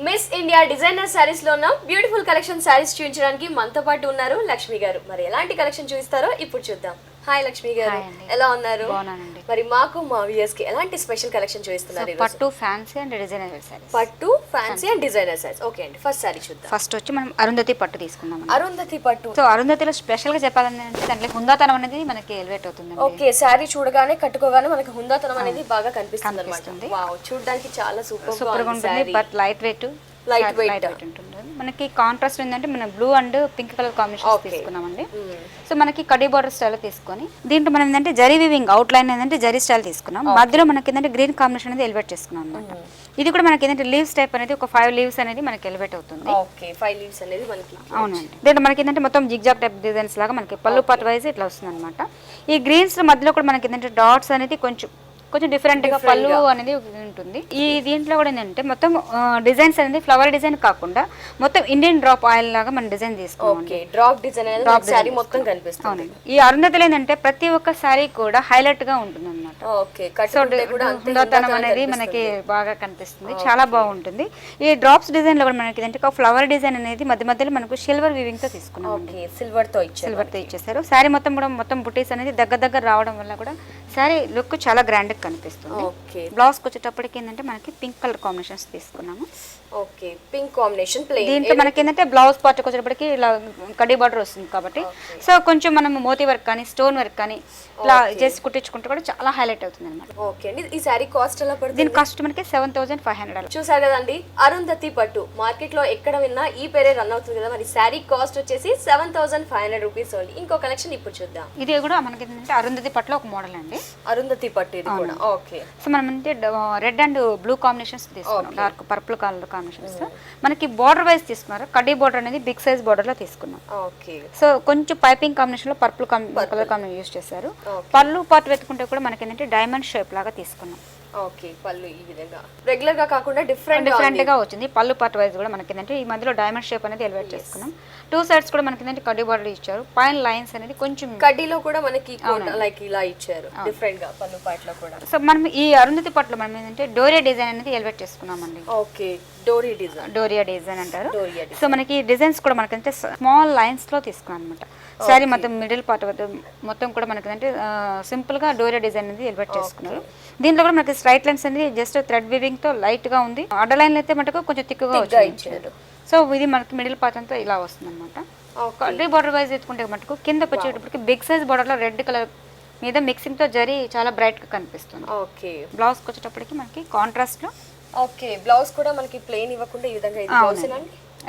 Miss India designer saris లో ఉన్న beautiful collection saris చూపించడానికి మనతో పాటు ఉన్నారు లక్ష్మి గారు. మరి ఎలాంటి కలెక్షన్ చూపిస్తారో ఇప్పుడు చూద్దాం. హాయ్ లక్ష్మి గారు, ఎలా ఉన్నారు? మరి మాకు మా వ్యూయర్స్ కి ఎలాంటి స్పెషల్ కలెక్షన్ చూపిస్తున్నారు? పట్టు ఫ్యాన్సీ అండ్ డిజైనర్ సారీస్. పట్టు fancy and designer saris. Okay అండి, ఫస్ట్ సారీ చూద్దాం. ఫస్ట్ వచ్చి మనం అరుంధతి పట్టు తీసుకుందాం. అరుంధతి పట్టు. సో అరుంధతిలో స్పెషల్ గా చెప్పాలంటే దాంట్లో హుందాతనం అనేది మనకి ఎలివేట్ అవుతుంది. ఓకే, సారీ చూడగానే కట్టుకోగానే మనకి హుందాతనం అనేది బాగా కనిపిస్తుంది అన్నమాట. వావ్, చూడడానికి చాలా సూపర్ గా ఉంటుంది. బట్ లైట్ వెయిట్ ఉంటుంది. మనకి కాంట్రాస్ట్ ఏంటంటే మనం blue and pink colour combination తీసుకున్నామండి. సో మనకి కడీ బార్డర్ స్టైల్ తీసుకొని దీంట్లో మనం ఏంటంటే జరీ వీవింగ్ అవుట్ లైన్ ఏంటంటే జరీ స్టైల్ తీసుకున్నాం. మధ్యలో మనకి ఏంటంటే గ్రీన్ కాంబినేషన్ అనేది ఎలివేట్ చేసుకున్నాం అనమాట. ఇది కూడా మనకి ఏంటంటే లీవ్స్ టైప్ అనేది ఒక 5 లీవ్స్ అనేది మనకి ఎలివేట్ అవుతుంది. ఓకే, 5 లీవ్స్ అనేది మనకి. అవునండి. దీంట్లో మనకి ఏంటంటే మొత్తం జిగ్జాగ్ టైప్ డిజైన్స్ లాగా మనకి పళ్ళు పార్ట్ వైజ్ ఇట్లా వస్తుంది అనమాట. ఈ గ్రీన్స్ మధ్యలో కూడా మనకి ఏంటంటే డాట్స్ అనేది కొంచెం డిఫరెంట్ గా పళ్ళు అనేది ఉంటుంది. ఈ దీంట్లో కూడా ఏంటంటే మొత్తం డిజైన్స్ అనేది ఫ్లవర్ డిజైన్ కాకుండా మొత్తం ఇండియన్ డ్రాప్ ఆయిల్ లాగా మనం డిజైన్ తీసుకోవాలి. డ్రాప్ డిజైన్ అనేది సారీ మొత్తం కనిపిస్తుంది. అవునండి. ఈ అరుంధతిలో ఏంటంటే ప్రతి ఒక్క సారీ కూడా హైలైట్ గా ఉంటుంది అనమాట. హుందాతనం అనేది మనకి బాగా కనిపిస్తుంది, చాలా బాగుంటుంది. ఈ డ్రాప్స్ డిజైన్ లో కూడా మనకి ఏంటంటే ఒక ఫ్లవర్ డిజైన్ అనేది మధ్య మధ్యలో మనకు సిల్వర్ వీవింగ్ తో తీసుకున్నాం. సిల్వర్ తో ఇచ్చేసారు. సారీ మొత్తం బుటీస్ అనేది దగ్గర రావడం వల్ల కూడా సారీ లుక్ చాలా గ్రాండ్ కనిపిస్తుంది. బ్లౌజ్ వచ్చేటప్పటికి ఏంటంటే మనకి పింక్ కలర్ కాంబినేషన్స్ తీసుకున్నాము. Okay, pink combination plain. దీంట్లో మనకి ఏంటంటే బ్లౌజ్ పార్ట్ వచ్చేటప్పటికి ఇలా కడీ బార్డర్ వస్తుంది కాబట్టి సో కొంచెం మనం మోతీ వర్క్ కానీ స్టోన్ వర్క్ కానీ ఇలా చేసి కుట్టించుకుంటే కూడా చాలా హైలైట్ అవుతుంది అనమాట. ఓకే అండి, ఈ సారీ కాస్ట్ ఎలా పడుతుంది? దీని కాస్ట్ మనకి 7,500. చూసారు కదండి, అరుంధతి పట్టు మార్కెట్ లో ఎక్కడ విన్నా ఈ పేరే రన్ అవుతుంది కదా. మరి సారీ కాస్ట్ వచ్చేసి 7,500 రూపీస్ ఓన్లీ. ఇంకో కలెక్షన్ ఇప్పుడు చూద్దాం. ఇది కూడా మనకి ఏంటంటే అరుంధతి పట్టులో ఒక మోడల్ అండి. అరుంధతి పట్టు ఇది కూడా. ఓకే, సో మనం అంటే రెడ్ అండ్ బ్లూ కాంబినేషన్స్ తీసుకున్నాం. డార్క్ పర్పుల్ కలర్ కాంబినేషన్స్ మనకి బార్డర్ వైజ్ తీసుకున్నారు. కడ్డీ బార్డర్ అనేది బిగ్ సైజ్ బార్డర్ లో తీసుకున్నాం. ఓకే, సో కొంచెం పైపింగ్ కాంబినేషన్ లో పర్పుల్ కలర్ కాంబినేషన్ యూస్ చేశారు. పళ్ళు పార్ట్ వెతుకుంటే కూడా మనకి ఏంటంటే డైమండ్ షేప్ లాగా తీసుకున్నాం. ఓకే, పళ్ళు ఈ విధంగా రెగ్యులర్ గా కాకుండా డిఫరెంట్ గా వచ్చింది. పళ్ళు పార్ట్ వైజ్ కూడా మనకి ఏంటంటే ఈ మధ్యలో డైమండ్ షేప్ అనేది ఎలివేట్ చేసుకున్నాం. 2 సైడ్స్ కూడా మనకి ఏంటంటే కడ్డీ బార్డర్ ఇచ్చారు. పైన లైన్స్ అనేది కొంచెం కడ్డీలో కూడా మనకి లైక్ ఇలా ఇచ్చారు డిఫరెంట్ గా పళ్ళు పార్ట్ లో కూడా. సో మనం ఈ అరుంధతి పట్టులో మనం ఏంటంటే డోరియా డిజైన్ అనేది ఎలివేట్ చేసుకున్నామండి. ఓకే, డోరియా డిజైన్ అంటారు. సో మనకి డిజైన్స్ కూడా మనకంటే స్మాల్ లైన్స్ లో తీసుకున్నాం అనమాట. సారీ మొత్తం మిడిల్ పార్ట్ మొత్తం కూడా మనకి అంటే సింపుల్ గా డోరియా డిజైన్ అనేది ఎలివేట్ చేసుకున్నారు. దీంట్లో కూడా మనకి స్ట్రైట్ లైన్స్ అనేది జస్ట్ థ్రెడ్ వీవింగ్ తో లైట్ గా ఉంది. అడ్డ లైన్ అయితే మటుకు కొంచెం థిక్గా ఇచ్చారు. సో ఇది మనకి మిడిల్ పార్ట్ అంతా ఇలా వస్తుంది అనమాట. కడ్డీ బార్డర్ వైజ్ ఎత్తుకుంటే మటుకు కింద వచ్చేటప్పటికి బిగ్ సైజ్ బార్డర్ లో రెడ్ కలర్ మీద మిక్సింగ్ తో జరీ చాలా బ్రైట్ గా కనిపిస్తుంది. ఓకే, బ్లౌజ్ వచ్చేటప్పటికి మనకి కాంట్రాస్ట్ లో. ఓకే, బ్లౌజ్ కూడా మనకి ప్లెయిన్ ఇవ్వకుండా ఈ విధంగా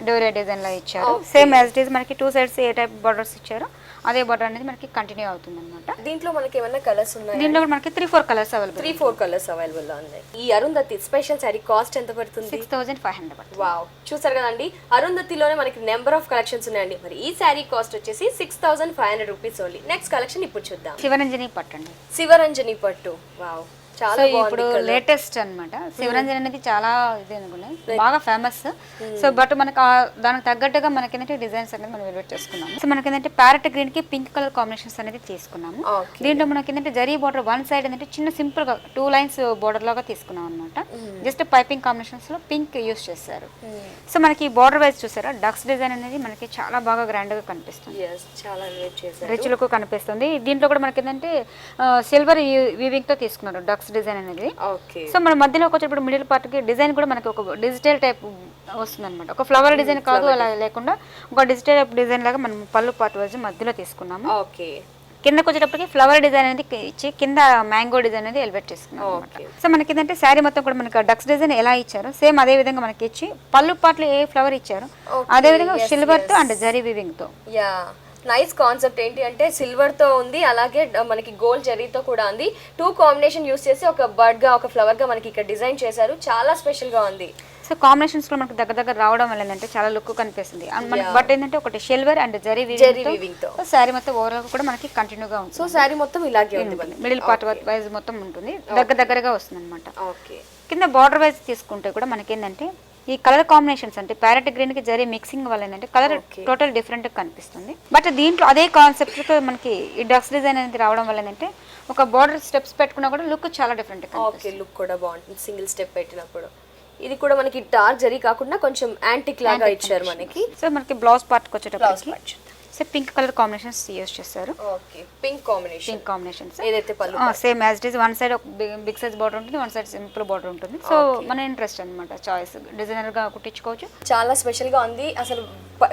డోరియా డిజైన్ లో ఇచ్చారు. సేమ్ యాజ్ ఇట్ ఈస్ మనకి 2 సైడ్స్ ఏ టైప్ బార్డర్స్ ఇచ్చారు అదే బార్డర్ అనేది మనకి కంటిన్యూ అవుతుంది అనమాట. దీంట్లో మనకి ఏమైనా కలర్స్ ఉన్నాయి? దీంట్లో మనకి 3-4 కలర్స్ అవైలబుల్. 3-4 కలర్స్ అవైలబుల్ ఉన్నాయి. ఈ అరుంధతి స్పెషల్ సారీ కాస్ట్ ఎంత పడుతుంది? 6,500. వావ్, చూసారు కదండి, అరుంధతిలోనే మనకి నెంబర్ ఆఫ్ కలెక్షన్స్ ఉన్నాయండి. మరి ఈ సారీ కాస్ట్ వచ్చేసి 6,500 రూపీస్ ఓన్లీ. నెక్స్ట్ కలెక్షన్ ఇప్పుడు చూద్దాం. శివరంజని పట్టు అండి. శివరంజని పట్టు. వావ్, చాలా ఇప్పుడు లేటెస్ట్ అనమాట. శివరంజని అనేది చాలా ఇది అనుకున్నాయి, బాగా ఫేమస్. సో బట్ మనకి దానికి తగ్గట్టుగా మనకి డిజైన్స్ అనేది మనం ఎలివేట్ చేసుకున్నాము. సో మనకి ఏంటంటే ప్యారెట్ గ్రీన్ కి పింక్ కలర్ కాంబినేషన్స్ అనేది తీసుకున్నాము. దీంట్లో మనకి ఏంటంటే జరీ బార్డర్ వన్ సైడ్ ఏంటంటే చిన్న సింపుల్ గా 2 లైన్స్ బార్డర్ లాగా తీసుకున్నాం అనమాట. జస్ట్ పైపింగ్ కాంబినేషన్స్ లో పింక్ యూస్ చేశారు. సో మనకి బార్డర్ వైజ్ చూసారా డక్స్ డిజైన్ అనేది మనకి చాలా బాగా గ్రాండ్ గా కనిపిస్తుంది, రిచ్ లుక్ కనిపిస్తుంది. దీంట్లో కూడా మనకి ఏంటంటే సిల్వర్ వీవింగ్ తో తీసుకున్నారు డక్స్ డిజైన్ అనేది. సో మన మధ్యలో వచ్చేటప్పుడు మిడిల్ పార్ట్ కి డిజైన్ కూడా మనకి ఒక డిజిటల్ టైప్ వస్తుంది అనమాట. ఒక ఫ్లవర్ డిజైన్ కాదు అలా లేకుండా ఒక డిజిటల్ టైప్ డిజైన్ లాగా మనం పళ్ళు పార్ట్ వైజ్ మధ్యలో తీసుకున్నాము. కిందకి వచ్చేటప్పటికి ఫ్లవర్ డిజైన్ అనేది ఇచ్చి కింద మ్యాంగో డిజైన్ అనేది ఎలివేట్ చేసుకున్నాం అనమాట. సో మనకి ఏంటంటే శారీ మొత్తం కూడా మనకి డక్స్ డిజైన్ ఎలా ఇచ్చారు సేమ్ అదే విధంగా మనకి ఇచ్చి పళ్ళు పార్ట్లో ఏ ఫ్లవర్ ఇచ్చారు అదే విధంగా సిల్వర్ తో అండ్ జరీ వీవింగ్ తో. Nice concept. ఏంటి అంటే సిల్వర్ తో ఉంది, అలాగే మనకి గోల్డ్ జరీతో కూడా ఉంది. 2 కాంబినేషన్ యూస్ చేసి ఒక బర్డ్ గా ఒక ఫ్లవర్ గా మనకి ఇక్కడ డిజైన్ చేశారు. చాలా స్పెషల్ గా ఉంది. సో కాంబినేషన్స్ లో మనకి దగ్గర రావడం వల్ల ఏంటంటే చాలా లుక్ కనిపిస్తుంది. బట్ ఏంటంటే ఒకటి సిల్వర్ అండ్ జరీ వీవింగ్ తో సారీ మొత్తం ఓవరాల్ కూడా మనకి కంటిన్యూగా ఉంటుంది. సో సారీ మొత్తం ఇలాగే ఉంటుంది. మిడిల్ పార్ట్ వైజ్ మొత్తం ఉంటుంది, దగ్గరగా వస్తుంది అనమాట. కింద బార్డర్ వైజ్ తీసుకుంటే కూడా మనకి ఏంటంటే ఈ కలర్ కాంబినేషన్స్ అంటే ప్యారెట్ గ్రీన్ కి జరీ మిక్సింగ్ వల్ల ఏంటంటే కలర్ టోటల్ డిఫరెంట్ కనిపిస్తుంది. బట్ దీంట్లో అదే కాన్సెప్ట్ తో మనకి ఈ డక్స్ డిజైన్ అనేది రావడం వల్ల ఏంటంటే ఒక బార్డర్ స్టెప్స్ పెట్టుకున్నా కూడా లుక్ చాలా డిఫరెంట్. లుక్ కూడా బాగుంటుంది సింగిల్ స్టెప్ పెట్టినప్పుడు. ఇది కూడా మనకి డార్క్ జరీ కాకుండా కొంచెం యాంటిక్ లాగా ఇచ్చారు మనకి. సో మనకి బ్లౌజ్ పార్ట్కి బ్లౌజ్ వచ్చేటప్పటికి పార్ట్ చూద్దాం. So pink colour combinations use చేస్తారు. Okay, pink combination. Pink combinations ఏదైతే పళ్ళు same as it is. One side ఒక బిగ్ సైజ్ బార్డర్ ఉంటుంది, వన్ సైడ్ సింపుల్ బార్డర్ ఉంటుంది. సో మన ఇంట్రెస్ట్ అనమాట, చాయిస్. డిజైనర్ గా కుట్టించుకోవచ్చు. చాలా స్పెషల్ గా ఉంది అసలు,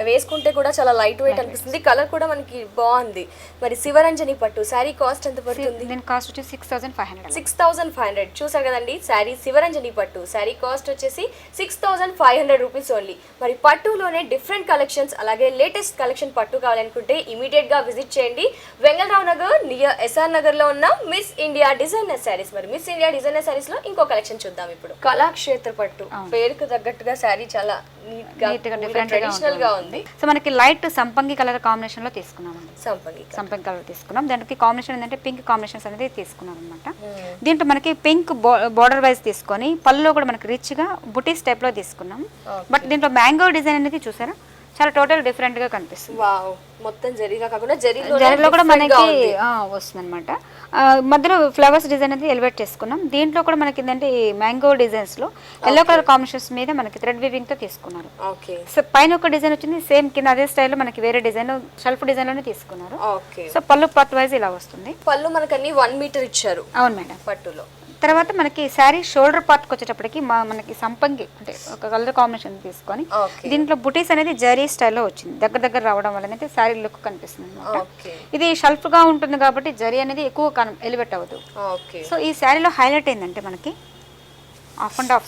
వేసుకుంటే కూడా చాలా లైట్ వెయిట్ అనిపిస్తుంది. కలర్ కూడా మనకి బాగుంది. మరి శివరంజని పట్టు శారీ కాస్ట్ ఎంత పడుతుంది? దీని కాస్ట్ వచ్చి 6500. 6500 చూసారు కదండి. శారీ శివరంజని పట్టు శారీ కాస్ట్ వచ్చేసి 6500 రూపీస్ ఓన్లీ. మరి పట్టులోనే డిఫరెంట్ కలెక్షన్స్ అలాగే లేటెస్ట్ కలెక్షన్ పట్టు కావాలనుకుంటే ఇమీడియట్ గా విజిట్ చేయండి. వెంగళరావు నగర్ నియర్ ఎస్ఆర్ నగర్ లో ఉన్న మిస్ ఇండియా డిజైనర్ శారీస్. మరి మిస్ ఇండియా డిజైనర్ శారీస్ లో ఇంకో కలెక్షన్ చూద్దాం ఇప్పుడు. కళాక్షేత్ర పట్టు పేరుకు తగ్గట్టుగా శారీ చాలా నీట్ గా ట్రెడిషనల్ గా ఉంది. సో మనకి లైట్ సంపంగి కలర్ కాంబినేషన్ లో తీసుకున్నాం. సంపంగి కలర్ తీసుకున్నాం. దానికి కాంబినేషన్ ఏంటంటే పింక్ కాంబినేషన్స్ అనేది తీసుకున్నాం అనమాట. దీంట్లో మనకి పింక్ బార్డర్ వైజ్ తీసుకొని పళ్ళులో కూడా మనకి రిచ్ గా బుటీస్ టైప్ లో తీసుకున్నాం. బట్ దీంట్లో మ్యాంగో డిజైన్ అనేది చూసారా, చాలా టోటల్ డిఫరెంట్ గా కనిపిస్తుంది. వావ్, మొత్తం జరీగా కాకుండా జరీలో కూడా మనకి వస్తుంది అనమాట. మధ్యలో ఫ్లవర్స్ డిజైన్ అనేది ఎలివేట్ చేసుకున్నాం. దీంట్లో కూడా మనకి ఏంటంటే మ్యాంగో డిజైన్స్ లో ఎల్లో కలర్ కాంబినేషన్స్ మీద మనకి థ్రెడ్ వీవింగ్ తో తీసుకున్నారు. సో పైన ఒక డిజైన్ వచ్చింది, సేమ్ కింద అదే స్టైల్లో మనకి వేరే డిజైన్ షెల్ఫ్ డిజైన్ లోనే తీసుకున్నారు. సో పళ్ళు పార్ట్ వైజ్ ఇలా వస్తుంది. పళ్ళు మనకి అన్ని 1 మీటర్ ఇచ్చారు. అవును మేడం. పట్టులో తర్వాత మనకి శారీ షోల్డర్ పార్ట్కి వచ్చేటప్పటికి మనకి సంపంగి అంటే ఒక కలర్ కాంబినేషన్ తీసుకొని దీంట్లో బుటీస్ అనేది జరీ స్టైల్లో వచ్చింది. దగ్గర రావడం వల్ల అయితే శారీ లుక్ కనిపిస్తుంది అనమాట. ఇది షెల్ఫ్ గా ఉంటుంది కాబట్టి జరీ అనేది ఎక్కువ ఎలివేట్ అవ్వదు. సో ఈ శారీలో హైలైట్ ఏంటంటే మనకి ఆఫ్ అండ్ ఆఫ్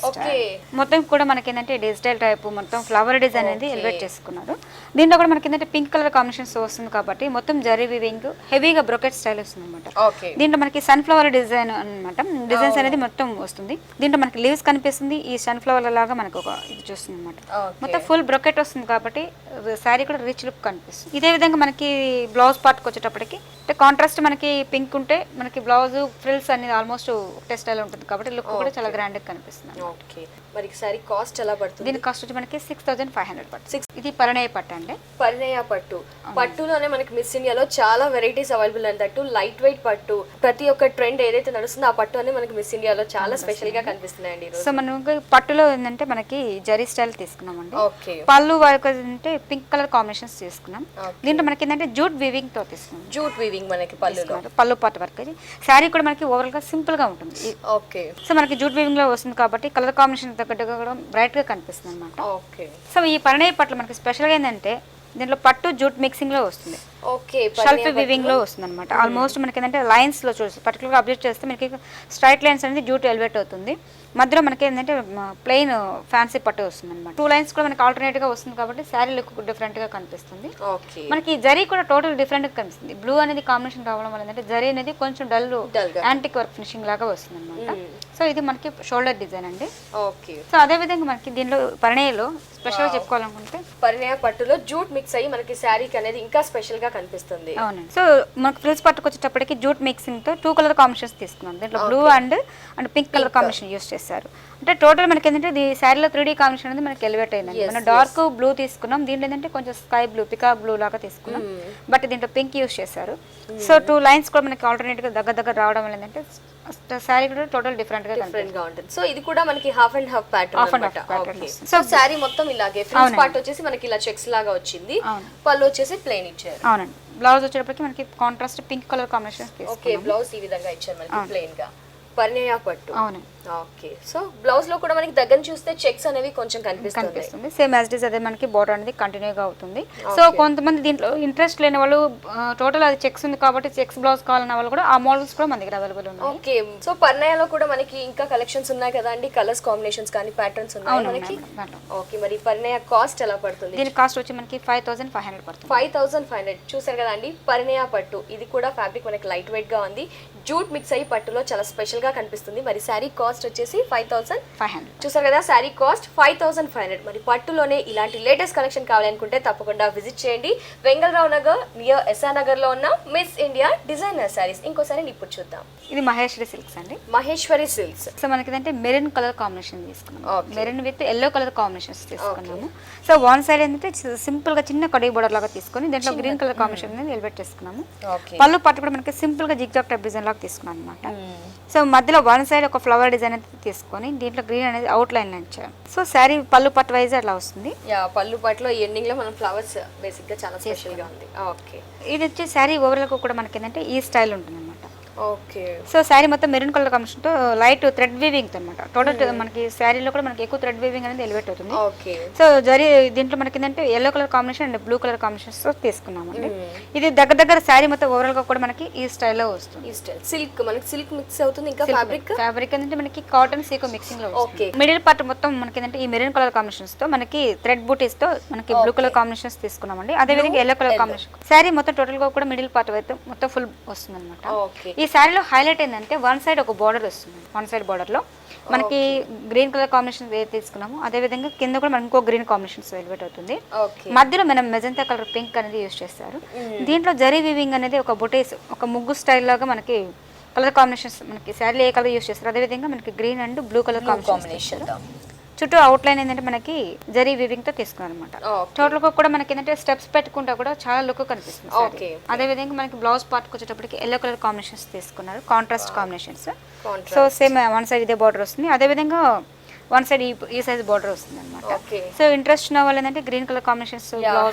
మొత్తం కూడా మనకి ఏంటంటే డిజిటల్ టైప్ మొత్తం ఫ్లవర్ డిజైన్ అనేది ఎలివేట్ చేసుకున్నారు. దీంట్లో కూడా మనకి ఏంటంటే పింక్ కలర్ కాంబినేషన్స్ వస్తుంది కాబట్టి మొత్తం జరీ వీవింగ్ హెవీగా బ్రొకెట్ స్టైల్ వస్తుంది అనమాట. దీంట్లో మనకి సన్ఫ్లవర్ డిజైన్ అనమాట, డిజైన్స్ అనేది మొత్తం వస్తుంది. దీంట్లో మనకి లీవ్స్ కనిపిస్తుంది, ఈ సన్ఫ్లవర్ లాగా మనకి ఒక ఇది చూస్తుంది అనమాట. మొత్తం ఫుల్ బ్రొకెట్ వస్తుంది కాబట్టి శారీ కూడా రిచ్ లుక్ కనిపిస్తుంది. ఇదే విధంగా మనకి బ్లౌజ్ పార్ట్కి వచ్చేటప్పటికి అంటే కాంట్రాస్ట్ మనకి పింక్ ఉంటే మనకి బ్లౌజ్ ఫ్రిల్స్ అనేది ఆల్మోస్ట్ ఒకటే స్టైల్ ఉంటుంది కాబట్టి లుక్ కూడా చాలా గ్రాండ్ గా కనిపిస్తుంది. ఓకే, మరి సారీ కాస్ట్ ఎలా పడుతుంది? దీని కాస్ట్ వచ్చి మనకి 6500 పడుతుంది. ఇది పరిణయ పట్టు అండి. పరిణయ పట్టు పట్టులోనే మనకి మిస్ ఇండియాలో చాలా వెరైటీస్ అవైలబుల్ అన్నట్టు. లైట్ వెయిట్ పట్టు ప్రతి ఒక్క ట్రెండ్ ఏదైతే నడుస్తుందో ఆ పట్టు అనేది మనకి మిస్ ఇండియాలో చాలా స్పెషల్ గా కనిపిస్తున్నాయండి. సో మనకి పట్టులో ఏంటంటే మనకి జరీ స్టైల్ తీసుకున్నామండి. పళ్ళు వరకు అంటే పింక్ కలర్ కాంబినేషన్స్ తీసుకున్నాం. దీంట్లో మనకి ఏంటంటే జూట్ వీవింగ్ తో తీసుకున్నాం. జూట్ వీవింగ్ మనకి పళ్ళు పార్ట్ వరకు శారీ కూడా మనకి ఓవరాల్ గా సింపుల్ గా ఉంటుంది. ఓకే, సో మనకి జూట్ వీవింగ్ లో వస్తుంది కాబట్టి కలర్ కాంబినేషన్ తగ్గట్టుగా కూడా బ్రైట్ గా కనిపిస్తుంది అనమాట. ఓకే, సో ఈ పరిణయ పట్ల మనకి స్పెషల్ గా ఏంటంటే దీంట్లో పట్టు జూట్ మిక్సింగ్ లో వస్తుంది. ఓకే, షెల్ఫ్ వీవింగ్ లో వస్తుంది అనమాట. ఆల్మోస్ట్ మనకి ఏంటంటే లైన్స్ లో చూసి పర్టికులర్ అబ్జర్వ్ చేస్తే మనకి స్ట్రైట్ లైన్స్ అనేది జూట్ ఎలివేట్ అవుతుంది. మధ్యలో మనకి ఏంటంటే ప్లెయిన్ ఫ్యాన్సీ పట్టు వస్తుంది అనమాట. 2 లైన్స్ కూడా మనకి ఆల్టర్నేట్ గా వస్తుంది కాబట్టి శారీ లుక్ డిఫరెంట్ గా కనిపిస్తుంది. మనకి జరీ కూడా టోటల్ డిఫరెంట్ గా కనిపిస్తుంది. బ్లూ అనేది కాంబినేషన్ రావడం వల్ల ఏంటంటే జరీ అనేది కొంచెం డల్ యాంటిక్ వర్క్ ఫినిషింగ్ లాగా వస్తుంది అనమాట. సో ఇది మనకి షోల్డర్ డిజైన్ అండి. ఓకే, సో అదే విధంగా మనకి దీనిలో పరిణయలో స్పెషల్ చెప్పుకోవాలనుకుంటే పరిణయ పట్టులో జూట్ మిక్స్ అయ్యి మనకి శారీకి అనేది ఇంకా స్పెషల్ గా కనిపిస్తుంది. అవునండి. సో మనకి ఫ్రిల్స్ పట్టుకు వచ్చేటప్పటికి జూట్ మిక్సింగ్ తో 2 కలర్ కాంబినేషన్స్ తీసుకున్నాం. దీంట్లో blue and pink colour combination use చేశారు. అంటే టోటల్ మనకి ఏంటంటే ఇది శారీలో 3D కాంబినేషన్ అనేది మనకి ఎలివేట్ అయిందండి. మనం డార్క్ బ్లూ తీసుకున్నాం, దీంట్లో ఏంటంటే కొంచెం స్కై బ్లూ పికాక్ బ్లూ లాగా తీసుకున్నాం. బట్ దీంట్లో పింక్ యూస్ చేశారు. సో 2 లైన్స్ కూడా మనకి ఆల్టర్నేట్ గా దగ్గర రావడం వల్ల ఏంటంటే శారీ కూడా టోటల్ డిఫరెంట్ గా ఉంటుంది. సో ఇది కూడా మనకి half and half pattern. So sari మొత్తం ఇలాగే ఫ్రంట్ పార్ట్ వచ్చేసి మనకి ఇలా చెక్స్ లాగా వచ్చింది, పళ్ళు వచ్చేసి ప్లెయిన్ ఇచ్చారు. అవునండి. బ్లౌజ్ వచ్చేటప్పటికి మనకి contrast pink colour combination. Okay, blouse ఈ విధంగా ఇచ్చారు మనకి ప్లెయిన్ గా. పరిణయ పట్టు. అవును. ఓకే, సో బ్లౌజ్ లో కూడా మనకి దగ్గర చూస్తే చెక్స్ అనేవి కొంచెం కనిపిస్తుంది. సేమ్ యాజ్ ఇట్ ఈస్ అదే మనకి బోర్డర్ అనేది కంటిన్యూగా అవుతుంది. సో కొంతమంది దీంట్లో ఇంట్రెస్ట్ లేని వాళ్ళు టోటల్ అది చెక్స్ ఉంది కాబట్టి చెక్స్ బ్లౌజ్ కావాలన్న వాళ్ళు కూడా ఆ మోడల్స్ కూడా మన దగ్గర అవైలబుల్ ఉన్నాయి. ఓకే, సో పరిణయలో కూడా మనకి ఇంకా కలెక్షన్స్ ఉన్నాయి కదా అండి, కలర్స్ కాంబినేషన్స్ కానీ ప్యాటర్న్స్ ఉన్నాయి మనకి. ఓకే, మరి పరిణయ కాస్ట్ ఎలా పడుతుంది? దీని కాస్ట్ వచ్చి మనకి 5500 పడుతుంది. 5500 చూసారు కదా అండి. పరిణయ పట్టు ఇది కూడా ఫ్యాబ్రిక్ మనకి లైట్ వెయిట్ గా ఉంది. జూట్ మిక్స్ అయ్యి పట్టులో చాలా స్పెషల్ గా కనిపిస్తుంది. మరి శారీ కాస్ట్ వచ్చేసి 5500 చూసారు కదా. శారీ కాస్ట్ 5500. మరి పట్టులోనే ఇలాంటి లేటెస్ట్ కలెక్షన్ కావాలనుకుంటే తప్పకుండా విజిట్ చేయండి. వెంగళరావు నగర్ నియర్ ఎస్ఆర్ నగర్ లో ఉన్న మిస్ ఇండియా డిజైనర్ శారీస్. ఇంకోసారి ఇప్పుడు చూద్దాం. ఇది మహేశ్వరి సిల్క్స్ అండి. మహేశ్వరి సిల్క్స్. సో మనకి ఏంటంటే మెరూన్ కలర్ కాంబినేషన్ తీసుకున్నాం. Maroon with yellow colour combinations తీసుకున్నాము. సో వన్ సైడ్ ఏంటంటే సింపుల్ గా చిన్న కడీ బోర్డర్ లాగా తీసుకొని దీంట్లో గ్రీన్ కలర్ కాంబినేషన్ ఎలివేట్ చేసుకున్నాము. పళ్ళు పట్టు కూడా మనకి సింపుల్ గా జిగ్జాగ్ టైప్ డిజైన్ లాగా తీసుకున్నాం అనమాట. సో మధ్యలో వన్ సైడ్ ఒక ఫ్లవర్ డిజైన్ అయితే తీసుకొని దీంట్లో గ్రీన్ అనేది అవుట్ లైన్ ఇచ్చాను. సో శారీ పళ్ళు పట్టు వైజ్ అట్లా వస్తుంది. యా పళ్ళు పట్టులో ఎండింగ్ లో మనం ఫ్లవర్స్ బేసిక్ గా చాలా స్పెషల్ గా ఉంది. ఓకే, ఇది వచ్చి శారీ ఓవరాల్ కూడా మనకి ఏంటంటే ఈ స్టైల్ ఉంటుంది అనమాట. ఓకే, సో శారీ మొత్తం మెరూన్ కలర్ కాంబినేషన్ తో లైట్ థ్రెడ్ వీవింగ్ అనమాట. టోటల్ మనకి శారీలో కూడా మనకి ఎక్కువ థ్రెడ్ వీవింగ్ అనేది ఎలివేట్ అవుతుంది. ఓకే, సో దీంట్లో మనకి ఏంటంటే yellow colour combination and blue colour combinations తో తీసుకున్నామండి. ఇది దగ్గర శారీ మొత్తం ఓవరాల్ గా కూడా మనకి ఈ స్టైల్లో వస్తుంది. ఈ స్టైల్ సిల్క్ మనకి సిల్క్ మిక్స్ అవుతుంది. ఇంకా ఫ్యాబ్రిక్ ఏంటంటే మనకి కాటన్ సీకో మిక్సింగ్ లో. ఓకే, మిడిల్ పార్ట్ మొత్తం మనకి ఏంటంటే ఈ మెరూన్ కలర్ కాంబినేషన్స్ తో మనకి థ్రెడ్ బూటీస్ తో మనకి బ్లూ కలర్ కాంబినేషన్స్ తీసుకున్నామండి. అదే విధంగా ఎల్లో కలర్ కాంబినేషన్ శారీ మొత్తం టోటల్ గా కూడా మిడిల్ పార్ట్ అయితే మొత్తం ఫుల్ వస్తుంది అనమాట. ఈ శారీలో హైలైట్ ఏంటంటే వన్ సైడ్ ఒక బార్డర్ వస్తుంది. వన్ సైడ్ బార్డర్ లో మనకి గ్రీన్ కలర్ కాంబినేషన్ ఏది తీసుకున్నాము అదే విధంగా కింద కూడా మనకి ఇంకో గ్రీన్ కాంబినేషన్ ఎలివేట్ అవుతుంది. మధ్యలో మనం మెజంతా కలర్ పింక్ అనేది యూజ్ చేస్తారు. దీంట్లో జరీ వీవింగ్ అనేది ఒక బుటీస్ ఒక ముగ్గు స్టైల్ లాగా మనకి కలర్ కాంబినేషన్స్ మనకి శారీలో ఏ కలర్ యూజ్ చేస్తారు అదే విధంగా మనకి green and blue colour combination. చుట్టూ అవుట్ లైన్ ఏంటంటే మనకి జరీ వీవింగ్ తో తీసుకున్నాం అనమాట. టోటల్ గా కూడా మనకి ఏంటంటే స్టెప్స్ పెట్టుకుంటా కూడా చాలా లుక్ కనిపిస్తుంది. అదే విధంగా మనకి బ్లౌజ్ పార్ట్ వచ్చేటప్పటికి ఎల్లో కలర్ కాంబినేషన్స్ తీసుకున్నారు, contrast combinations. So same one side ఇదే బార్డర్ వస్తుంది, అదే విధంగా వన్ సైడ్ ఈ సైజ్ బార్డర్ వస్తుంది అనమాట. సో ఇంట్రెస్ట్ ఉన్న వాళ్ళు ఏంటంటే గ్రీన్ కలర్ కాంబినేషన్స్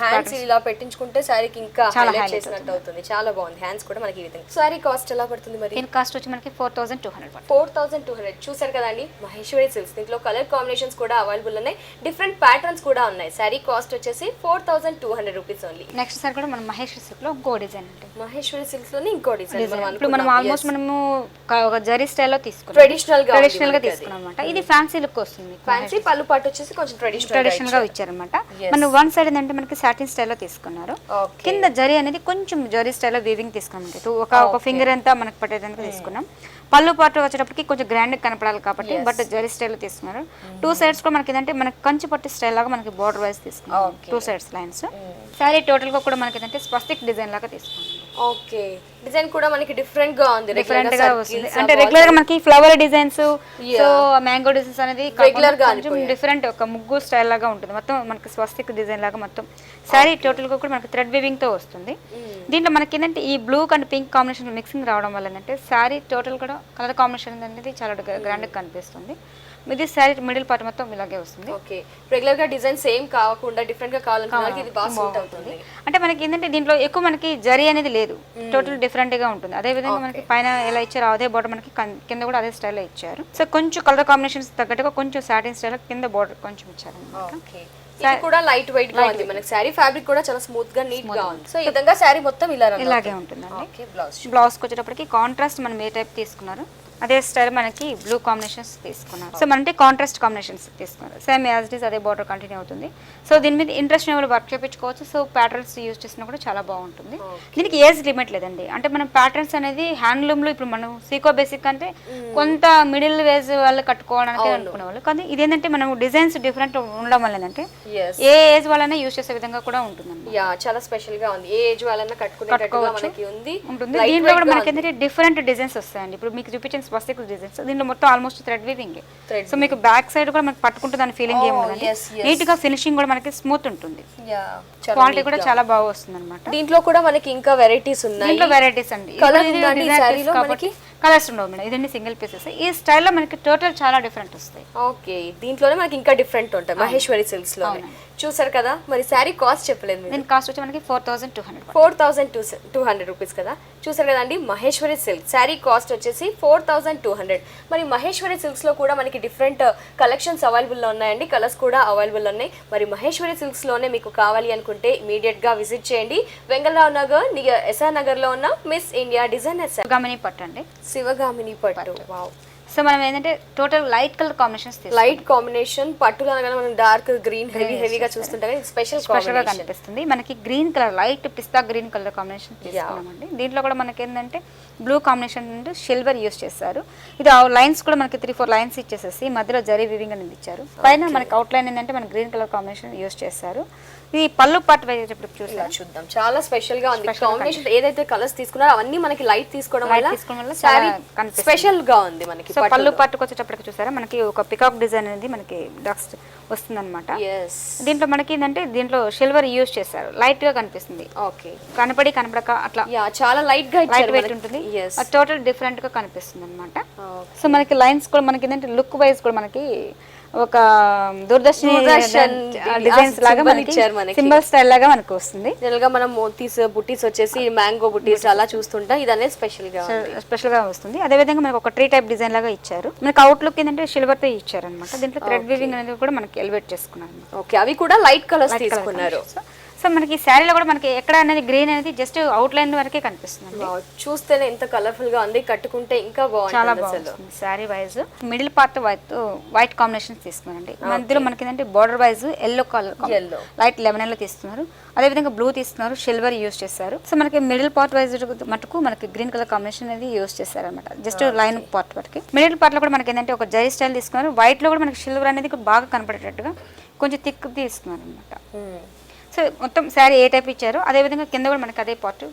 ఇలా పెట్టించుకుంటే సారీకి ఇంకా హైలైట్ చేసినట్టు అవుతుంది. చాలా బాగుంది. హ్యాండ్స్ కూడా మనకి ఈ విధంగా. సారీ కాస్ట్ ఎలా పడుతుంది మరి? దీని కాస్ట్ వచ్చి మనకి 4200. 4200 చూసారు కదండి మహేశ్వరి సిల్క్స్. దీంట్లో కలర్ కాంబినేషన్స్ కూడా అవైలబుల్ ఉన్నాయి, డిఫరెంట్ ప్యాటర్న్స్ కూడా ఉన్నాయి. సారీ కాస్ట్ వచ్చేసి 4200 రూపీస్ ఓన్లీ. నెక్స్ట్ సార్ కూడా మనం మహేశ్వరి సిల్క్ లో ఇంకో డిజైన్ అంటే మహేశ్వరి సిల్క్స్ లోనే ఇంకో డిజైన్. ఇప్పుడు మనం ఆల్మోస్ట్ మనము ఒక జరీ స్టైల్లో తీసుకున్నాం, ట్రెడిషనల్ గా తీసుకున్నాం అనమాట. ఇది ఫ్యాన్సీ లుక్ వస్తుంది. ఫ్యాన్సీ పళ్ళు పాటు వచ్చేసి కొంచెం ట్రెడిషనల్ గా ఇచ్చారనమాట. మనం వన్ సైడ్ ఏంటంటే మనకి సాటిన్ స్టైల్లో తీసుకున్నారు. కింద జరీ అనేది కొంచెం జరీ స్టైల్లో వీవింగ్ తీసుకున్నాం. ఒక ఫింగర్ అంతా మనకి పట్టేదానికి తీసుకున్నాం. పళ్ళు పాటు వచ్చేటప్పటికి కొంచెం గ్రాండ్ కనపడాలి కాబట్టి బట్ జరీ స్టైల్లో తీసుకున్నారు. టూ సైడ్స్ కూడా మనకి ఏంటంటే మనకి కంచి పట్టు స్టైల్ లాగా మనకి బార్డర్ వైజ్ తీసుకున్నాం, two sides lines. Sorry total గా కూడా మనకి ఏంటంటే స్వస్తిక్ డిజైన్ లాగా తీసుకున్నాం. ఓకే, డిజైన్ కూడా మనకి డిఫరెంట్ గా ఉంది. డిఫరెంట్ గా వస్తుంది అంటే రెగ్యులర్ గా మనకి flower designs, so mango designs అనేది రెగ్యులర్ గా కొంచెం డిఫరెంట్ ఒక ముగ్గు స్టైల్ లాగా ఉంటుంది. మొత్తం మనకి స్వస్తిక్ డిజైన్ లాగా మొత్తం సారీ టోటల్ గా కూడా మనకి థ్రెడ్ వీవింగ్ తో వస్తుంది. దీంట్లో మనకి ఏంటంటే ఈ blue and pink combination mixing రావడం వల్ల ఏంటంటే సారీ టోటల్ కూడా కలర్ కాంబినేషన్ అనేది చాలా గ్రాండ్ గా కనిపిస్తుంది. ఇది సారీ మిడిల్ పార్ట్ మొత్తం ఇలాగే వస్తుంది. ఓకే, రెగ్యులర్ గా డిజైన్ సేమ్ కాకుండా డిఫరెంట్ గా కావాలనుకున్న ఇది బాగా సూట్ అవుతుంది. అంటే మనకి ఏంటంటే దీంట్లో ఎక్కువ మనకి జరీ అనేది లేదు, టోటల్ డిఫరెంట్ గా ఉంటుంది. అదే విధంగా మనకి పైన ఎలా ఇచ్చారో అదే బార్డర్ మనకి కింద కూడా అదే స్టైల్లో ఇచ్చారు. సో కొంచెం కలర్ కాంబినేషన్స్ తగ్గట్టుగా కొంచెం సాటిన్ స్టైల్ కింద బార్డర్ కొంచెం ఇచ్చారు. ఇది కూడా లైట్ వెయిట్ గా ఉంది. మనకి సారీ ఫ్యాబ్రిక్ కూడా చాలా స్మూత్ గా నీట్ గా ఉంది. సో ఈ విధంగా సారీ మొత్తం ఇలాగే ఉంటుందండి. బ్లౌజ్ వచ్చేటప్పటికి కాంట్రాస్ట్ మనం ఏ టైప్ తీసుకున్నారు అదే స్టైల్ మనకి బ్లూ కాంబినేషన్స్ తీసుకున్నారు. సో మన అంటే కాంట్రాస్ట్ కాంబినేషన్స్ తీసుకున్నారు. సేమ్ యాజ్ ఇట్ ఈస్ అదే బార్డర్ కంటిన్యూ అవుతుంది. సో దీని మీద ఇంట్రెస్ట్ ఎవరు వర్క్ చేయించుకోవచ్చు. సో ప్యాటర్న్స్ యూజ్ చేసినా కూడా చాలా బాగుంటుంది. దీనికి ఏజ్ లిమిట్ లేదండి. అంటే మనం ప్యాటర్న్స్ అనేది హ్యాండ్లూమ్ లో ఇప్పుడు మనం సీకో బేసిక్ అంటే కొంత మిడిల్ ఏజ్ వాళ్ళు కట్టుకోవడానికి అనుకునే వాళ్ళు, కానీ ఇదేంటంటే మనం డిజైన్స్ డిఫరెంట్ ఉండడం వల్ల ఏంటంటే ఏ ఏజ్ వాళ్ళైనా యూజ్ చేసే విధంగా కూడా ఉంటుంది. చాలా స్పెషల్ గా ఉంది. ఏ ఏజ్ వాళ్ళైనా కట్టుకోవచ్చు. దీంట్లో కూడా మనకి ఏంటంటే డిఫరెంట్ డిజైన్స్ వస్తాయండి. ఇప్పుడు మీకు చూపించిన స్వస్తిక్ డిజైన్స్ దీంట్లో మొత్తం ఆల్మోస్ట్ థ్రెడ్ వీవింగ్. సో మీకు బ్యాక్ సైడ్ కూడా మనకి పట్టుకుంటే దాని ఫీలింగ్ ఏముంటుంది, నీట్ గా ఫినిషింగ్ కూడా మనకి స్మూత్ ఉంటుంది. క్వాలిటీ కూడా చాలా బాగా వస్తుంది అనమాట. దీంట్లో కూడా మనకి ఇంకా వెరైటీస్ ఉన్నాయి. దీంట్లో వెరైటీస్ అండి, కలర్స్ ఉండవు మేడం. ఇదన్నీ సింగిల్ పీసెస్. ఈ స్టైల్లో మనకి టోటల్ చాలా డిఫరెంట్ వస్తాయి. ఓకే, దీంట్లోనే మనకి ఇంకా డిఫరెంట్ ఉంటాయి మహేశ్వరి సిల్క్స్ లో. చూసారు కదా, మరి శారీ కాస్ట్ చెప్పలేదు. దీని కాస్ట్ వచ్చి మనకి 4200. 4200 రూపీస్ కదా. చూసారు కదండి మహేశ్వరి సిల్క్ శారీ కాస్ట్ వచ్చేసి 4200. మరి మహేశ్వరి సిల్క్స్ లో కూడా మనకి డిఫరెంట్ కలెక్షన్స్ అవైలబుల్ లో ఉన్నాయండి, కలర్స్ కూడా అవైలబుల్ ఉన్నాయి. మరి మహేశ్వరి సిల్క్స్ లోనే మీకు కావాలి అనుకుంటే ఇమీడియట్ గా విజిట్ చేయండి. వెంగళరావు నగర్ ఎస్ఆర్ నగర్ లో ఉన్న మిస్ ఇండియా డిజైనర్స్ శివగామిని పట్టు అండి. శివగామిని పట్టు. వావ్. సో మనం ఏంటంటే total light colour combinations, light combination పట్టులో అనగానే మనం డార్క్ గ్రీన్ హెవీగా చూస్తుంటే స్పెషల్ గా కనిపిస్తుంది. మనకి గ్రీన్ కలర్ లైట్ పిస్తా గ్రీన్ కలర్ కాంబినేషన్ తీసుకున్నామండి. దీంట్లో కూడా మనకి ఏంటంటే బ్లూ కాంబినేషన్ సిల్వర్ యూస్ చేస్తారు. ఇది లైన్స్ కూడా మనకి 3-4 లైన్స్ ఇచ్చేసేసి మధ్యలో జరీ వీవింగ్ అనేది ఇచ్చారు. పైన మనకి అవుట్ లైన్ ఏంటంటే మన గ్రీన్ కలర్ కాంబినేషన్ యూస్ చేస్తారు. ఇది పళ్ళు పార్ట్ వేసేటప్పుడు చూద్దాం. చాలా స్పెషల్ గా ఉంది కాంబినేషన్. ఏదైతే కలర్స్ తీసుకున్నారో అవన్నీ మనకి లైట్ తీసుకోవడం వల్ల సారీ స్పెషల్ గా ఉంది. మనకి పళ్ళు పట్టుకు వచ్చేటప్పటికి చూసారా మనకి ఒక పికాక్ డిజైన్ అనేది మనకి డస్ట్ వస్తుంది అనమాట. దీంట్లో మనకి ఏంటంటే దీంట్లో సిల్వర్ యూజ్ చేశారు, లైట్ గా కనిపిస్తుంది. ఓకే, కనపడక అట్లా చాలా లైట్ గా లైట్ వెయిట్ ఉంటుంది, టోటల్ డిఫరెంట్ గా కనిపిస్తుంది అనమాట. సో మనకి లైన్స్ కూడా మనకి ఏంటంటే లుక్ వైజ్ కూడా మనకి ఒక దూరదర్శన్ డిజైన్స్ లాగా మనకి సింబల్ స్టైల్ లాగా మనకు వస్తుంది. జనరల్ గా మనం మోతీస్ బుట్టీస్ వచ్చేసి మ్యాంగో బుట్టీస్ అలా చూస్తుంటాం, ఇది అనేది స్పెషల్ గా వస్తుంది. అదే విధంగా మనకి ఒక ట్రీ టైప్ డిజైన్ లాగా ఇచ్చారు. మనకి అవుట్ లుక్ ఏంటంటే సిల్వర్ తో ఇచ్చారు అనమాట. దీంట్లో థ్రెడ్ వీవింగ్ అనేది కూడా మనకి ఎలివేట్ చేసుకున్నారు. ఓకే, అవి కూడా లైట్ కలర్స్ తీసుకున్నారు. సో మనకి శారీలో కూడా మనకి ఎక్కడ అనేది గ్రీన్ అనేది జస్ట్ అవుట్ లైన్ వరకే కనిపిస్తుంది. చూస్తేనే ఎంత కలర్ఫుల్ గా ఉంది, కట్టుకుంటే ఇంకా చాలా బాగుంటుంది. Sari wise middle part white combination తీసుకున్నారండి. మధ్యలో మనకి ఏంటంటే border wise yellow colour, light lemon yellow తీసుకున్నారు. అదే విధంగా బ్లూ తీసుకున్నారు, సిల్వర్ యూజ్ చేశారు. సో మనకి మిడిల్ పార్ట్ వైజ్ మటుకు మనకి గ్రీన్ కలర్ కాంబినేషన్ అనేది యూజ్ చేశారు అనమాట. జస్ట్ లైన్ పార్ట్ వరకు. మిడిల్ పార్ట్ లో కూడా మనకి ఏంటంటే ఒక జరీ స్టైల్ తీసుకున్నారు. వైట్ లో కూడా మనకి సిల్వర్ అనేది బాగా కనపడేటట్టుగా కొంచెం థిక్ తీసుకున్నారు అనమాట. సో మొత్తం శారీ ఏ టైప్ ఇచ్చారో అదే విధంగా కింద కూడా మనకి అదే పార్ట్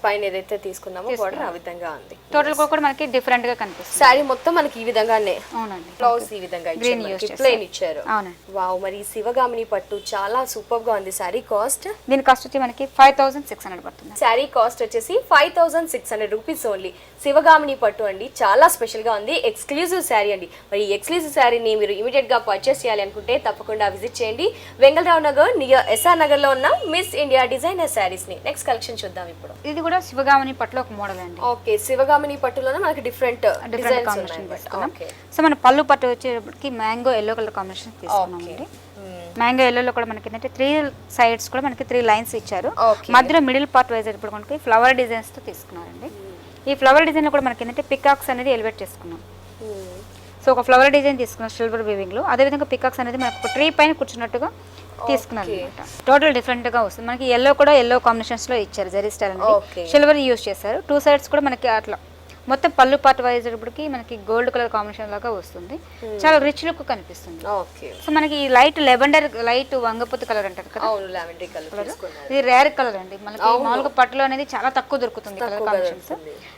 పైన ఏదైతే తీసుకున్నామో బార్డర్ ఆ విధంగా ఉంది. టోటల్ కూడా మనకి డిఫరెంట్ గా కనిపిస్తుంది. శారీ మొత్తం మనకి ఈ విధంగానే. అవునండి, బ్లౌజ్ ఈ విధంగా గ్రీన్ ప్లెయిన్ ఇచ్చారు. అవునండి. వావ్, మరి శివగామిని పట్టు చాలా సూపర్ గా ఉంది. శారీ కాస్ట్, దీని కాస్ట్ వచ్చి మనకి 5600 పడుతుంది. శారీ కాస్ట్ వచ్చేసి 5600 రూపీస్ ఓన్లీ. శివగామిని పట్టు అండి, చాలా స్పెషల్ గా ఉంది, ఎక్స్క్లూజివ్ శారీ అండి. మరి ఈ ఎక్స్క్లూజివ్ శారీని మీరు ఇమీడియట్ గా పర్చేస్ చేయాలి అనుకుంటే తప్పకుండా విజిట్ చేయండి వెంగళరావు నగర్ నియర్ ఎస్ఆర్ నగర్ లో ఉన్న మిస్ ఇండియా డిజైనర్ శారీస్ ని. నెక్స్ట్ కలెక్షన్ చూద్దాం ఇప్పుడు. ఇది కూడా శివగామిని పట్టులో ఒక మోడల్ అండి. ఓకే, శివగామిని పట్టులోనే మనకి డిఫరెంట్ కాంబినేషన్ తీసుకున్నాం. సో మన పళ్ళు పట్టు వచ్చేటప్పటికి మ్యాంగో ఎల్లో కలర్ కాంబినేషన్ తీసుకున్నామండి. మ్యాంగో ఎల్లోలో కూడా మనకి ఏంటంటే 3 సైడ్స్ కూడా మనకి 3 లైన్స్ ఇచ్చారు. మధ్యలో మిడిల్ పార్ట్ వైజ్ ఇప్పుడు మనకి ఫ్లవర్ డిజైన్స్ తో తీసుకున్నారండి. ఈ ఫ్లవర్ డిజైన్ లో కూడా మనకి ఏంటంటే పికాక్స్ అనేది ఎలివేట్ చేసుకున్నాం. సో ఒక ఫ్లవర్ డిజైన్ తీసుకున్నాం సిల్వర్ వీవింగ్ లో. అదే విధంగా పికాక్స్ అనేది మనకు ఒక ట్రీ పైన కూర్చున్నట్టుగా తీసుకున్నారు అనమాట. టోటల్ డిఫరెంట్ గా వస్తుంది. మనకి ఎల్లో కూడా ఎల్లో కాంబినేషన్స్ లో ఇచ్చారు, జరీ స్టైల్ అనేది సిల్వర్ యూజ్ చేశారు. 2 సైడ్స్ కూడా మనకి అట్లా మొత్తం పళ్ళు పార్ట్ వైజ్ ఇప్పటికి మనకి గోల్డ్ కలర్ కాంబినేషన్ లాగా వస్తుంది. చాలా రిచ్ లుక్ కనిపిస్తుంది. సో మనకి లైట్ లెవెండర్, లైట్ వంగపూత కలర్ అంటారు కదా, ఇది రేర్ కలర్ అండి. మనకి మామూలుగా పట్టులో అనేది చాలా తక్కువ దొరుకుతుంది కలర్ కాంబినేషన్స్.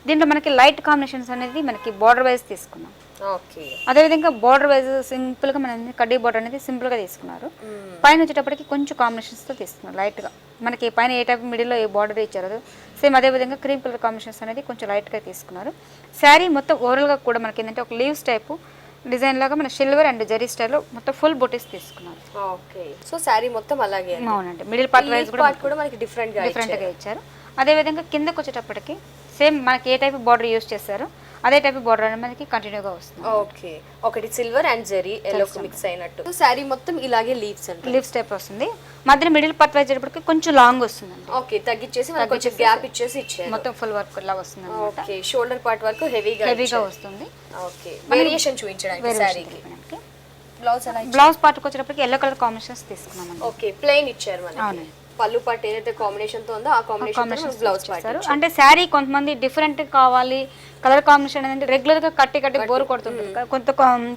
దీంట్లో మనకి లైట్ కాంబినేషన్స్ అనేది మనకి బార్డర్ వైజ్ తీసుకున్నాం. అదే విధంగా బార్డర్ వైజ్ సింపుల్ గా మన కడ్డీ బార్డర్ అనేది సింపుల్ గా తీసుకున్నారు. పైన వచ్చేటప్పటికి కొంచెం కాంబినేషన్స్ తో తీసుకున్నారు లైట్ గా. మనకి పైన ఏ టైప్ మిడిల్ లో ఏ బార్డర్ ఇచ్చారు సేమ్ అదే విధంగా క్రీమ్ కలర్ కాంబినేషన్స్ అనేది కొంచెం లైట్ గా తీసుకున్నారు. శారీ మొత్తం ఓవరాల్ గా కూడా మనకి ఏంటంటే ఒక లీవ్స్ టైప్ డిజైన్ లాగా మన సిల్వర్ అండ్ జరీ స్టైల్ లో మొత్తం ఫుల్ బూటీస్ తీసుకున్నారు. ఓకే, సో శారీ మొత్తం అలాగే. అవునండి, మిడిల్ పార్ట్ వైజ్ కూడా మనకి డిఫరెంట్ గా ఇచ్చారు. అదే విధంగా కిందకి వచ్చేటప్పటికి సేమ్ మనకి ఏ టైప్ బార్డర్ యూజ్ చేశారో అదే టైప్ బార్డర్ అనేది మనకి కంటిన్యూగా వస్తుంది. ఓకే, ఒకటి silver and zari yellow mix అయినట్టు శారీ మొత్తం ఇలాగే లీవ్స్ టైప్ వస్తుంది. మధ్యలో మిడిల్ పార్ట్ వైజ్ అయ్యేటప్పటికి కొంచెం లాంగ్ వస్తుంది. ఓకే, తగ్గించేసి మనకి కొంచెం గ్యాప్ ఇచ్చేసి ఇచ్చారు. మొత్తం ఫుల్ వర్క్ లా వస్తుంది. ఓకే, షోల్డర్ పార్ట్ వరకు హెవీగా వస్తుంది. ఓకే, వేరియేషన్ చూపించడానికి శారీకి. బ్లౌజ్ పార్ట్ వచ్చేటప్పటికి ఎల్లో కలర్ కాంబినేషన్స్ తీసుకున్నాం. ఓకే, ప్లెయిన్ ఇచ్చారు మనకి. పళ్ళు పట్టు ఏదైతే కాంబినేషన్ తో ఉందో ఆ కాంబినేషన్ బ్లౌజ్ పార్ట్. అంటే శారీ కొంతమంది డిఫరెంట్ కావాలి, కలర్ కాంబినేషన్ అనేది రెగ్యులర్ గా కట్టి బోర్ కొడుతుంది,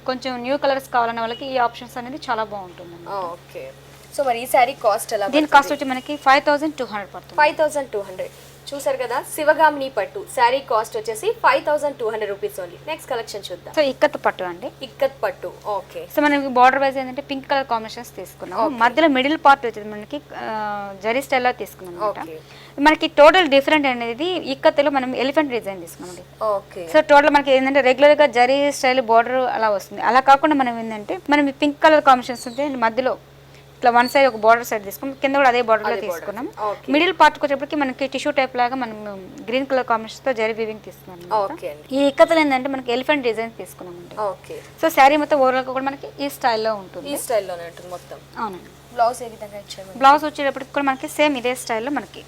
కొంచెం న్యూ కలర్స్ కావాలనే వాళ్ళకి ఈ ఆప్షన్స్ అనేది చాలా బాగుంటుంది. ఓకే, సో మరి ఈ శారీ కాస్ట్ ఎలా? దీని కాస్ట్ వచ్చి మనకి 5200 పడుతుంది. 5200 చూసారు కదా, శివగామిని పట్టు శారీ కాస్ట్ వచ్చేసి 5200 రూపీస్ ఓన్లీ. నెక్స్ట్ కలెక్షన్ చూద్దాం. సో ఇక్కత్ పట్టు అండి. ఇక్కత్ పట్టు. ఓకే, సో మనకి బార్డర్ వైజ్ ఏంటంటే పింక్ కలర్ కాంబినేషన్స్ తీసుకున్నాం. మధ్యలో మిడిల్ పార్ట్ వచ్చేది మనకి జరీ స్టైల్ లా తీసుకున్నాం అనమాట. మనకి టోటల్ డిఫరెంట్ అనేది ఇక్కత్లో మనం ఎలిఫెంట్ డిజైన్ తీసుకున్నాం. ఓకే, సో టోటల్ మనకి ఏంటంటే రెగ్యులర్ గా జరీ స్టైల్ బార్డర్ అలా వస్తుంది. అలా కాకుండా మనం ఏంటంటే మనం పింక్ కలర్ కాంబినేషన్స్ ఉంటే మధ్యలో ఇట్లా వన్ సైడ్ ఒక బార్డర్ సైడ్ తీసుకున్నాం, కింద కూడా అదే బార్డర్ లో తీసుకున్నాం. మిడిల్ పార్ట్ వచ్చేటప్పటికి మనకి టిష్యూ టైప్ లాగా మనం గ్రీన్ కలర్ కాంబినేషన్ తో జరీ వీవింగ్ తీసుకున్నాం. ఈ ఇక్కతలు ఏంటంటే మనకి ఎలిఫెంట్ డిజైన్ తీసుకున్నాం అండి. సో శారీ మొత్తం ఓవరాల్ కూడా మనకి ఈ స్టైల్లో ఉంటుంది. ఈ స్టైల్లోనే ఉంటుంది మొత్తం. అవునండి. బ్లౌజ్ ఏ విధంగా ఇచ్చారు? బ్లౌజ్ వచ్చేటప్పటికి కూడా మనకి సేమ్ ఇదే స్టైల్లో మనకి.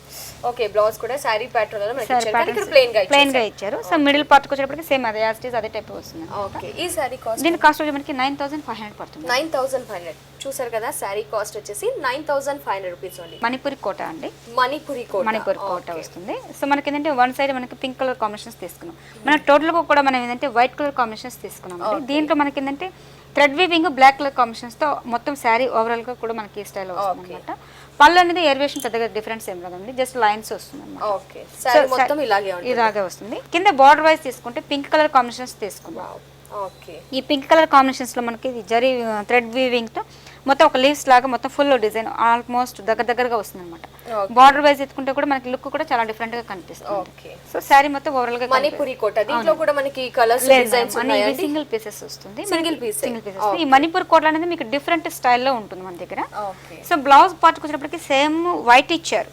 ఓకే, బ్లౌజ్ కూడా శారీ ప్యాటర్న్ లో మనకి ఇచ్చారు, కానీ ఇక్కడ ప్లెయిన్ గా ఇచ్చారు. సో మిడిల్ పార్ట్ వచ్చేటప్పటికి సేమ్ అదే యాజ్ ఇట్ ఇస్ అదే టైప్ వస్తుంది. ఓకే, ఈ శారీ కాస్ట్? దీని కాస్ట్ వచ్చి మనకి 9500 పడుతుంది. 9500 చూసారు కదా, శారీ కాస్ట్ వచ్చేసి 9500 రూపీస్ ఓన్లీ. మణిపురి కోట అండి. మణిపురి కోట వస్తుంది. సో మనకి ఏంటంటే వన్ సైడ్ మనకి పింక్ కలర్ కాంబినేషన్స్ తీసుకున్నాం. మనకి టోటల్ గా కూడా మనం ఏంటంటే వైట్ కలర్ కాంబినేషన్స్ తీసుకున్నాం. దీంట్లో మనకి ఏంటంటే thread weaving black colour combinations తో మొత్తం శారీ ఓవరాల్ గా కూడా మనకి ఈ స్టైల్ వస్తుంది అనమాట. పళ్ళు అనేది ఏరియేషన్ పెద్దగా డిఫరెన్స్ ఏం రాదండి, జస్ట్ లైన్స్ వస్తుంది అన్నమాట. ఓకే సారీ మొత్తం ఇలాగే వస్తుంది. కింద బార్డర్ వైజ్ తీసుకుంటే పింక్ కలర్ కాంబినేషన్స్ తీసుకుందాం. ఓకే ఈ పింక్ కలర్ కాంబినేషన్స్ లో మనకి జరీ థ్రెడ్ వీవింగ్ తో మొత్తం ఒక లీవ్స్ లాగా మొత్తం ఫుల్ డిజైన్ ఆల్మోస్ట్ దగ్గరగా వస్తుంది అనమాట. బార్డర్ వైజ్ ఎత్తుకుంటే కూడా మనకి లుక్ కూడా చాలా డిఫరెంట్ గా కనిపిస్తుంది. సో శారీ మొత్తం ఓవరాల్ గా మణిపురి కోట, దీంట్లో కూడా మనకి కలర్స్ డిజైన్స్ ఉన్నాయి. సింగిల్ పీసెస్ వస్తుంది. Single piece. ఈ మణిపూర్ కోట అనేది మీకు డిఫరెంట్ స్టైల్లో ఉంటుంది మన దగ్గర. సో బ్లౌజ్ పార్ట్ వచ్చేటప్పటికి సేమ్ వైట్ ఇచ్చారు,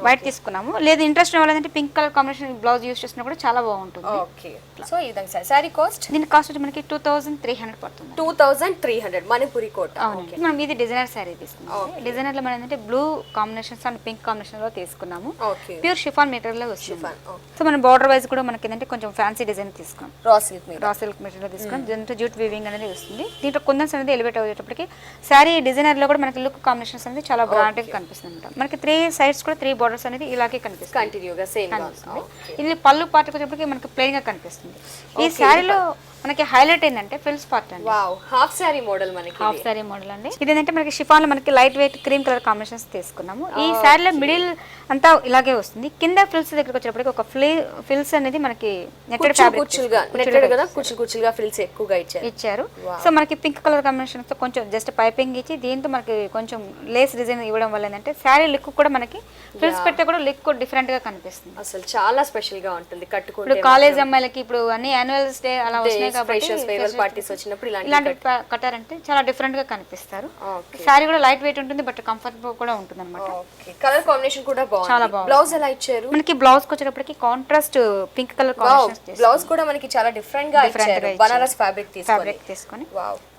వైట్ తీసుకున్నాము. లేదు ఇంట్రెస్ట్ వాళ్ళంటే pink colour combination blouse use చేసినా కూడా చాలా బాగుంటుంది. ఓకే సో ఈ విధంగా సారీ కాస్ట్, దీని కాస్ట్ వచ్చి మనకి 2300 పడుతుంది. 2300 మణిపురి కోట. అవునండి. మనం ఇది డిజైనర్ శారీ తీసుకున్నాము. డిజైనర్ లో మనం ఏంటంటే blue combinations and pink combination లో తీసుకున్నాము. ప్యూర్ షిఫాన్ మెటీరియల్ లో వస్తుంది. సో మన బార్డర్ వైజ్ కూడా మనకి ఏంటంటే కొంచెం ఫ్యాన్సీ డిజైన్ తీసుకున్నాం. రా సిల్క్ మెటీరియల్ లో తీసుకున్నాం. దీంట్లో జూట్ వీవింగ్ అనేది వస్తుంది. దీంట్లో కుందన్స్ అనేది ఎలివేట్ అయ్యేటప్పటికి శారీ డిజైనర్ లో కూడా మనకి లుక్ కాంబినేషన్స్ అనేది చాలా బ్రాండ్ గా కనిపిస్తుంది. మనకి 3 సైడ్స్ కూడా 3 బార్డర్స్ అనేది ఇలాగే కనిపిస్తుంది. కంటిన్యూగా సేమ్ కనిపిస్తుంది. ఇది పళ్ళు పార్ట్ వచ్చేటప్పటికి మనకి ప్లెయిన్ గా కనిపిస్తుంది. ఈ శారీలో మనకి హైలైట్ ఏంటంటే ఫ్రిల్స్ పార్ట్ అండి. వావ్, హాఫ్ సారీ మోడల్ మనకి. హాఫ్ సారీ మోడల్ అండి. ఇది ఏంటంటే మనకి షిఫాన్ లో మనకి light weight cream colour combinations తీసుకున్నాము. ఈ శారీలో మిడిల్ అంతా ఇలాగే వస్తుంది. కింద ఫ్రిల్స్ దగ్గరికి వచ్చేటప్పటికి ఒక ఫ్రిల్స్ అనేది మనకి నెట్టెడ్ ఫ్యాబ్రిక్ కుచ్చులుగా ఫ్రిల్స్ ఎక్కువగా ఇచ్చారు. సో మనకి పింక్ కలర్ కాంబినేషన్ తో కొంచెం జస్ట్ పైపింగ్ ఇచ్చి దీంతో మనకి కొంచెం లేస్ డిజైన్ ఇవ్వడం వల్ల ఏంటంటే శారీ లుక్ కూడా మనకి ఫ్రిల్స్ పెడితే కూడా లుక్ డిఫరెంట్ గా కనిపిస్తుంది. అసలు చాలా స్పెషల్ గా ఉంటుంది కట్టుకుంటే. ఇప్పుడు కాలేజ్ అమ్మాయిలకి ఇప్పుడు అన్ని యాన్యువల్స్ డే అలా వస్తున్నాయి కాబట్టి పార్టీస్ వచ్చినప్పుడు ఇలాంటి కట్టారంటే చాలా డిఫరెంట్ గా కనిపిస్తారు. శారీ కూడా లైట్ వెయిట్ ఉంటుంది, బట్ కంఫర్టబుల్ కూడా ఉంటుంది అనమాట. కలర్ కాంబినేషన్ కూడా చాలా బాగుంది. బ్లౌజ్ ఎలా ఇచ్చారు మనకి బ్లౌజ్ కి వచ్చేటప్పటికి contrast pink colour combination. Blouse కూడా మనకి చాలా డిఫరెంట్ గా ఇచ్చారు. బనారస్ ఫ్యాబ్రిక్ తీసుకొని.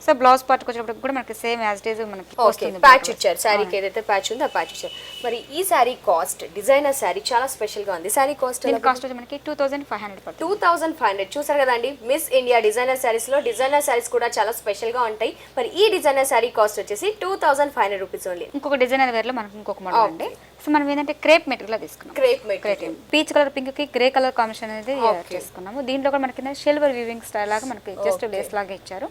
సో బ్లౌజ్ పార్ట్ కి వచ్చేటప్పటికి కూడా మనకి సేమ్ యాజ్ ఇట్ ఇస్ మనకి వస్తుంది. ప్యాచ్ ఇచ్చారు. శారీకి ఏదైతే ప్యాచ్ ఉందో ఆ ప్యాచ్ ఇచ్చారు. మరి ఈ శారీ కాస్ట్, డిజైనర్ శారీ చాలా స్పెషల్ గా ఉంది. శారీ కాస్ట్ వచ్చి మనకి 2500 పడుతుంది. 2500 చూసారు కదండి. మిస్ ఇండియా డిజైనర్ శారీస్ లో డిజైనర్ శారీస్ కూడా చాలా స్పెషల్ గా ఉంటాయి. మరి ఈ డిజైనర్ శారీ కాస్ట్ వచ్చేసి 2500 రూపీస్ ఓన్లీ. ఇంకొక డిజైనర్ వేర్ లో మనకి ఇంకొక మోడల్ అండి. సో మనం ఏంటంటే క్రేప్ మెటీరియల్ తీసుకున్నాం. క్రేప్ పీచ్ కలర్ పింక్ కి గ్రే కలర్ కాంబినేషన్ అనేది చేసుకున్నాము. దీంట్లో కూడా మనకి సిల్వర్ వీవింగ్ స్టైల్ లాగా మనకి జస్ట్ లేస్ లాగా ఇచ్చారు.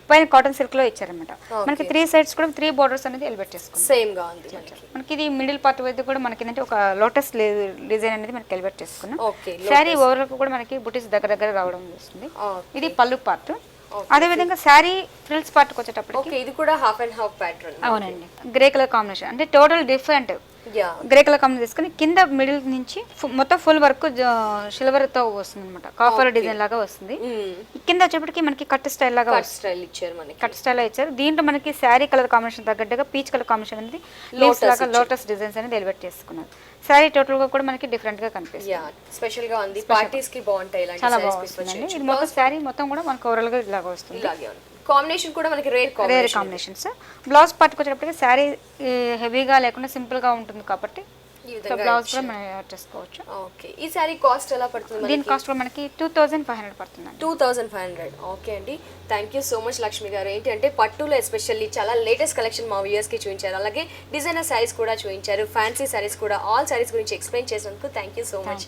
పైన కాటన్ సిల్క్ లో ఇచ్చారన్నమాట. మనకి 3 సైడ్స్ కూడా 3 బోర్డర్స్ అనేది ఎలివేట్ చేసుకున్నాం. సేమ్ గా ఉంది మనకి. ఇది మిడిల్ పార్ట్ వైపు కూడా మనకి ఏంటంటే ఒక లోటస్ డిజైన్ అనేది మనకి ఎలివేట్ చేసుకున్నాం. శారీ ఓవర్ కూడా మనకి బుటీస్ దగ్గర రావడం వస్తుంది. ఇది పళ్ళు పార్ట్. అదే విధంగా శారీ ఫ్రిల్స్ పార్ట్ వచ్చేటప్పుడు ఇది కూడా హాఫ్ అండ్ హాఫ్ ప్యాటర్న్. అవునండి. గ్రే కలర్ కాంబినేషన్ అంటే total different. Grey colour combination తీసుకుని కింద మిడిల్ నుంచి మొత్తం ఫుల్ వర్క్ సిల్వర్ తో వస్తుంది అనమాట. కాఫర్ డిజైన్ లాగా వస్తుంది. కింద వచ్చేప్పటికి మనకి కట్ స్టైల్ లాగా కట్ స్టైల్ ఇచ్చారు. దీంట్లో మనకి శారీ కలర్ కాంబినేషన్ తగ్గట్టుగా పీచ్ కలర్ కాంబినేషన్ అనేది లోటస్ డిజైన్స్ అనేది ఎలివేట్ చేసుకున్నారు. శారీ టోటల్ గా కూడా మనకి డిఫరెంట్ గా కనిపిస్తుంది. స్పెషల్ గా ఉంది. పార్టీస్ కి బాగుంటాయి. చాలా బాగుంటుంది. ఇది మొత్తం శారీ మొత్తం కూడా మనకి ఓవరాల్ గా ఇలాగా వస్తుంది. కాంబినేషన్ కూడా మనకి రేర్ కాంబినేషన్స్. బ్లౌజ్ పట్టుకొచ్చేటప్పటికి శారీ హెవీగా లేకుండా సింపుల్ గా ఉంటుంది కాబట్టి బ్లౌజ్ కూడా మనం యాడ్ చేసుకోవచ్చు. ఓకే, ఈ శారీ కాస్ట్ ఎలా పడుతుంది? దీని కాస్ట్ కూడా మనకి 2500 పడుతుంది. 2500. ఓకే అండి, thank you so much Lakshmi గారు. ఏంటి అంటే పట్టులో ఎస్పెషల్లీ చాలా లేటెస్ట్ కలెక్షన్ మా వ్యూయర్స్ కి చూపించారు. అలాగే డిజైనర్ శారీస్ కూడా చూపించారు, ఫ్యాన్సీ శారీస్ కూడా. ఆల్ శారీస్ గురించి ఎక్స్ప్లెయిన్ చేసినందుకు థ్యాంక్ యూ సో మచ్.